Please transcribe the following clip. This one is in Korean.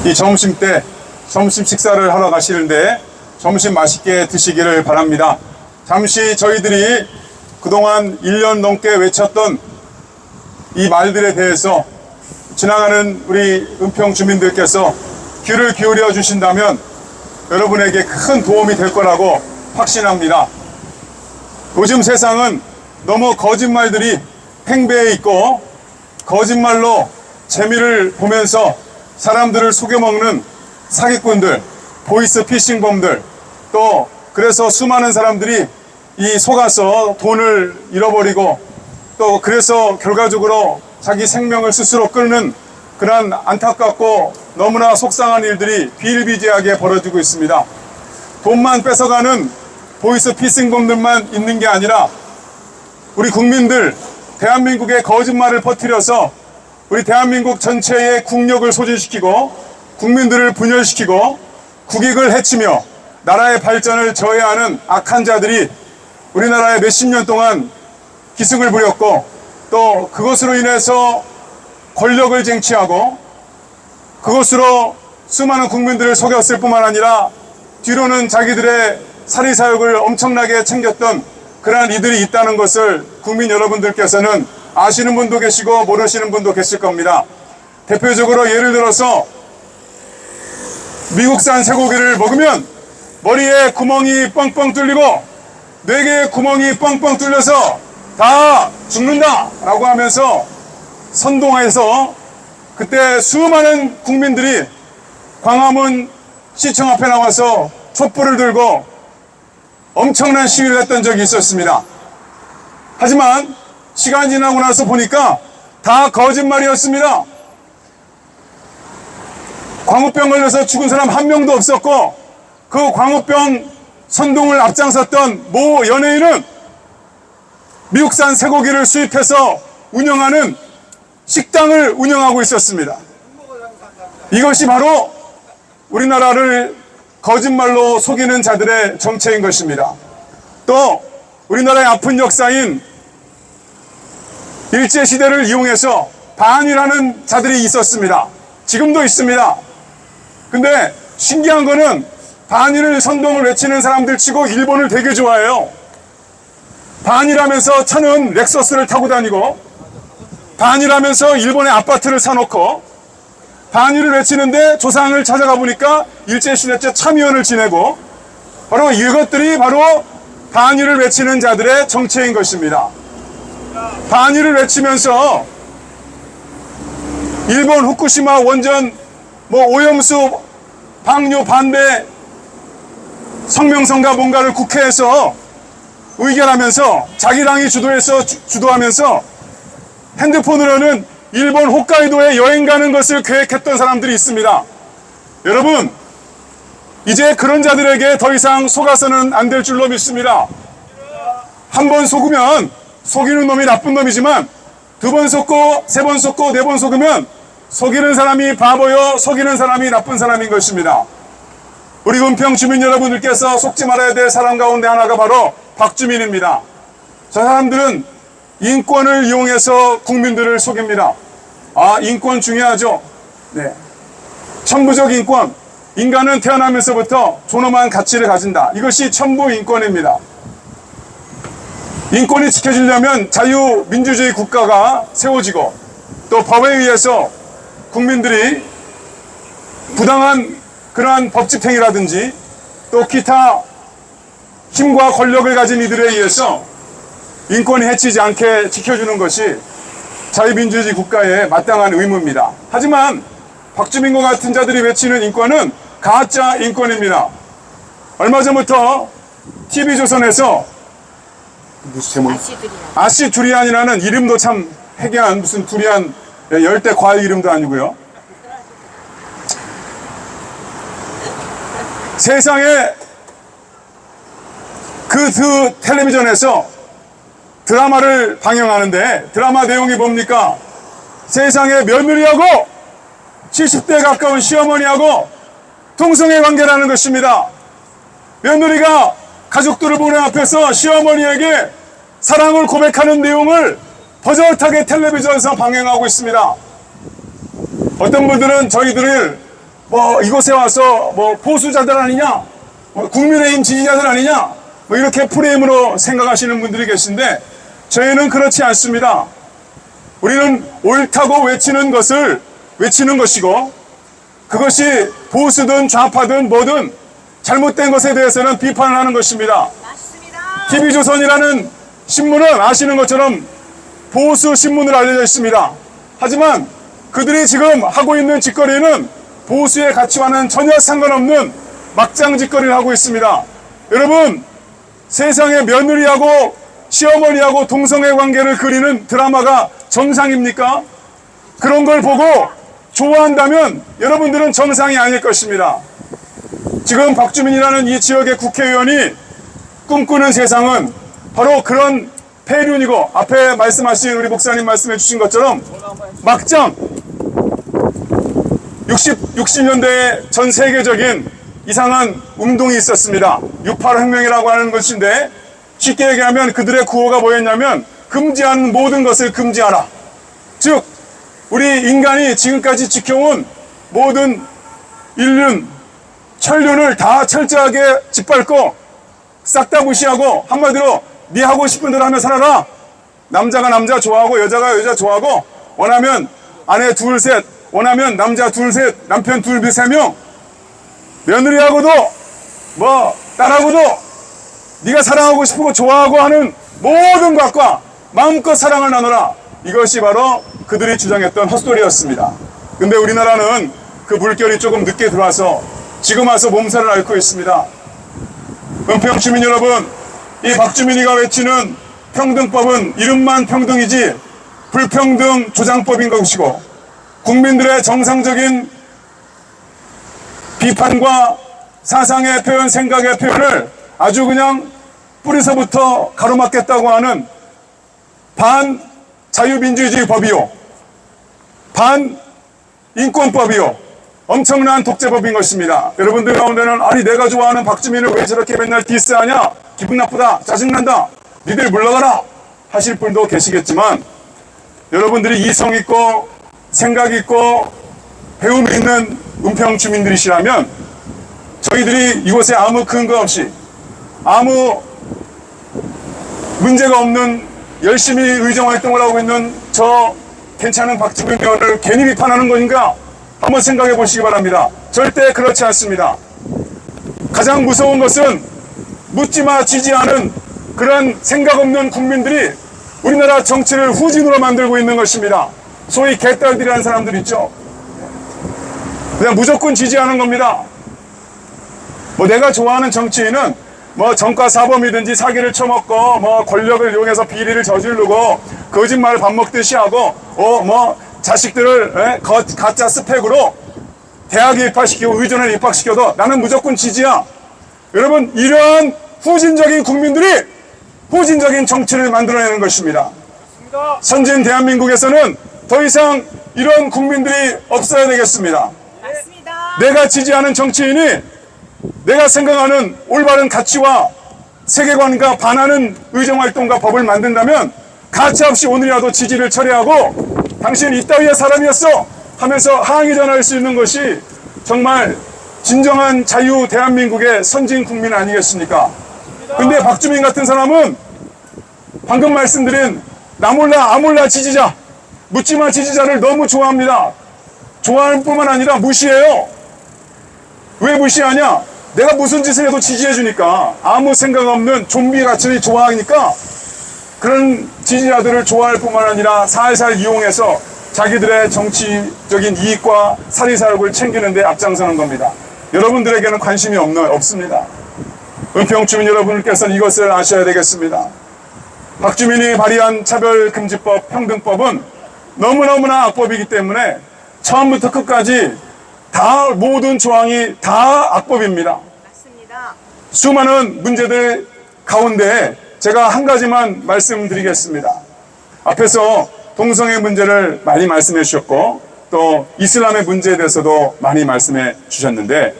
이 점심 때 점심 식사를 하러 가시는데 점심 맛있게 드시기를 바랍니다. 잠시 저희들이 그동안 1년 넘게 외쳤던 이 말들에 대해서 지나가는 우리 은평 주민들께서 귀를 기울여 주신다면 여러분에게 큰 도움이 될 거라고 확신합니다. 요즘 세상은 너무 거짓말들이 팽배해 있고 거짓말로 재미를 보면서 사람들을 속여먹는 사기꾼들, 보이스피싱범들, 또 그래서 수많은 사람들이 이 속아서 돈을 잃어버리고 또 그래서 결과적으로 자기 생명을 스스로 끊는 그러한 안타깝고 너무나 속상한 일들이 비일비재하게 벌어지고 있습니다. 돈만 뺏어가는 보이스피싱범들만 있는 게 아니라 우리 국민들, 대한민국의 거짓말을 퍼뜨려서 우리 대한민국 전체의 국력을 소진시키고 국민들을 분열시키고 국익을 해치며 나라의 발전을 저해하는 악한 자들이 우리나라에 몇십 년 동안 기승을 부렸고 또 그것으로 인해서 권력을 쟁취하고 그것으로 수많은 국민들을 속였을 뿐만 아니라 뒤로는 자기들의 사리사욕을 엄청나게 챙겼던 그러한 이들이 있다는 것을 국민 여러분들께서는 아시는 분도 계시고 모르시는 분도 계실 겁니다. 대표적으로 예를 들어서 미국산 쇠고기를 먹으면 머리에 구멍이 뻥뻥 뚫리고 뇌에 구멍이 뻥뻥 뚫려서 다 죽는다 라고 하면서 선동해서 그때 수많은 국민들이 광화문 시청 앞에 나와서 촛불을 들고 엄청난 시위를 했던 적이 있었습니다. 하지만 시간이 지나고 나서 보니까 다 거짓말이었습니다. 광우병 걸려서 죽은 사람 한 명도 없었고 그 광우병 선동을 앞장섰던 모 연예인은 미국산 쇠고기를 수입해서 운영하는 식당을 운영하고 있었습니다. 이것이 바로 우리나라를 거짓말로 속이는 자들의 정체인 것입니다. 또 우리나라의 아픈 역사인 일제시대를 이용해서 반이라는 자들이 있었습니다. 지금도 있습니다. 근데 신기한 거는 반일을 선동을 외치는 사람들 치고 일본을 되게 좋아해요. 반일하면서 차는 렉서스를 타고 다니고 반일하면서 일본의 아파트를 사놓고 반일을 외치는데 조상을 찾아가 보니까 일제시대 때 참의원을 지내고 바로 이것들이 바로 반일을 외치는 자들의 정체인 것입니다. 반일을 외치면서 일본 후쿠시마 원전 오염수 방류 반대 성명서인가 뭔가를 국회에서 의결하면서 자기 당이 주도하면서 핸드폰으로는 일본 홋카이도에 여행 가는 것을 계획했던 사람들이 있습니다. 여러분, 이제 그런 자들에게 더 이상 속아서는 안 될 줄로 믿습니다. 한 번 속으면 속이는 놈이 나쁜 놈이지만 두 번 속고 세 번 속고 네 번 속으면 속이는 사람이 바보요 속이는 사람이 나쁜 사람인 것입니다. 우리 은평 주민 여러분들께서 속지 말아야 될 사람 가운데 하나가 바로 박주민입니다. 저 사람들은 인권을 이용해서 국민들을 속입니다. 아, 인권 중요하죠. 네. 천부적 인권. 인간은 태어나면서부터 존엄한 가치를 가진다. 이것이 천부 인권입니다. 인권이 지켜지려면 자유민주주의 국가가 세워지고 또 법에 의해서 국민들이 부당한 그러한 법집행이라든지 또 기타 힘과 권력을 가진 이들에 의해서 인권이 해치지 않게 지켜주는 것이 자유민주주의 국가의 마땅한 의무입니다. 하지만 박주민과 같은 자들이 외치는 인권은 가짜 인권입니다. 얼마 전부터 TV조선에서 무슨 제목? 아시두리안이라는 이름도 참 해괴한 무슨 두리안 열대 과일 이름도 아니고요. 세상에 그 텔레비전에서 드라마를 방영하는데 드라마 내용이 뭡니까? 세상에 며느리하고 70대 가까운 시어머니하고 동성애 관계라는 것입니다. 며느리가 가족들을 보는 앞에서 시어머니에게 사랑을 고백하는 내용을 버젓하게 텔레비전에서 방영하고 있습니다. 어떤 분들은 저희들을 뭐 이곳에 와서 뭐 보수자들 아니냐, 뭐 국민의힘 지지자들 아니냐, 뭐 이렇게 프레임으로 생각하시는 분들이 계신데 저희는 그렇지 않습니다. 우리는 옳다고 외치는 것을 외치는 것이고, 그것이 보수든 좌파든 뭐든 잘못된 것에 대해서는 비판을 하는 것입니다. 맞습니다. TV조선이라는 신문은 아시는 것처럼 보수 신문으로 알려져 있습니다. 하지만 그들이 지금 하고 있는 짓거리는 보수의 가치와는 전혀 상관없는 막장 짓거리를 하고 있습니다. 여러분, 세상에 며느리하고 시어머니하고 동성애 관계를 그리는 드라마가 정상입니까? 그런 걸 보고 좋아한다면 여러분들은 정상이 아닐 것입니다. 지금 박주민이라는 이 지역의 국회의원이 꿈꾸는 세상은 바로 그런 폐륜이고, 앞에 말씀하신 우리 목사님 말씀해 주신 것처럼 막장 60년대에 전 세계적인 이상한 운동이 있었습니다. 6.8 혁명이라고 하는 것인데, 쉽게 얘기하면 그들의 구호가 뭐였냐면 금지하는 모든 것을 금지하라. 즉 우리 인간이 지금까지 지켜온 모든 인륜, 천륜을 다 철저하게 짓밟고 싹 다 무시하고, 한마디로 네 하고 싶은 대로 하며 살아라. 남자가 남자 좋아하고 여자가 여자 좋아하고, 원하면 아내 둘 셋, 원하면 남자 둘 셋, 남편 둘 세 명, 며느리하고도 뭐 딸하고도 네가 사랑하고 싶고 좋아하고 하는 모든 것과 마음껏 사랑을 나누라. 이것이 바로 그들이 주장했던 헛소리였습니다. 근데 우리나라는 그 물결이 조금 늦게 들어와서 지금 와서 몸살을 앓고 있습니다. 은평 주민 여러분, 이 박주민이가 외치는 평등법은 이름만 평등이지 불평등 조장법인 것이고, 국민들의 정상적인 비판과 사상의 표현, 생각의 표현을 아주 그냥 뿌리서부터 가로막겠다고 하는 반 자유민주주의 법이요, 반 인권법이요, 엄청난 독재법인 것입니다. 여러분들 가운데는 아니 내가 좋아하는 박주민을 왜 저렇게 맨날 디스하냐, 기분 나쁘다, 짜증난다, 니들 물러가라 하실 분도 계시겠지만, 여러분들이 이성 있고 생각 있고 배움 있는 은평 주민들이시라면 저희들이 이곳에 아무 근거 없이 아무 문제가 없는 열심히 의정활동을 하고 있는 저 괜찮은 박주민 의원을 괜히 비판하는 것인가 한번 생각해 보시기 바랍니다. 절대 그렇지 않습니다. 가장 무서운 것은 묻지마 지지하는 그런 생각 없는 국민들이 우리나라 정치를 후진으로 만들고 있는 것입니다. 소위 개딸들이라는 사람들 있죠. 그냥 무조건 지지하는 겁니다. 뭐 내가 좋아하는 정치인은 뭐 정가 사범이든지 사기를 쳐먹고 뭐 권력을 이용해서 비리를 저지르고 거짓말을 밥 먹듯이 하고 뭐 자식들을 가짜 스펙으로 대학에 입학시키고 의전을 입학시켜도 나는 무조건 지지야. 여러분, 이러한 후진적인 국민들이 후진적인 정치를 만들어내는 것입니다. 선진 대한민국에서는 더 이상 이런 국민들이 없어야 되겠습니다. 맞습니다. 내가 지지하는 정치인이 내가 생각하는 올바른 가치와 세계관과 반하는 의정활동과 법을 만든다면 가차없이 오늘이라도 지지를 철회하고 당신 이따위의 사람이었어 하면서 항의 전할 수 있는 것이 정말 진정한 자유 대한민국의 선진 국민 아니겠습니까? 근데 박주민 같은 사람은 방금 말씀드린 나몰라 아몰라 지지자, 묻지마 지지자를 너무 좋아합니다. 좋아할 뿐만 아니라 무시해요. 왜 무시하냐? 내가 무슨 짓을 해도 지지해주니까, 아무 생각 없는 좀비같이 좋아하니까 그런 지지자들을 좋아할 뿐만 아니라 살살 이용해서 자기들의 정치적인 이익과 사리사욕을 챙기는 데 앞장서는 겁니다. 여러분들에게는 관심이 없습니다. 은평 주민 여러분께서는 이것을 아셔야 되겠습니다. 박주민이 발의한 차별금지법, 평등법은 너무너무나 악법이기 때문에 처음부터 끝까지 다 모든 조항이 다 악법입니다. 맞습니다. 수많은 문제들 가운데 제가 한 가지만 말씀드리겠습니다. 앞에서 동성애 문제를 많이 말씀해 주셨고 또 이슬람의 문제에 대해서도 많이 말씀해 주셨는데,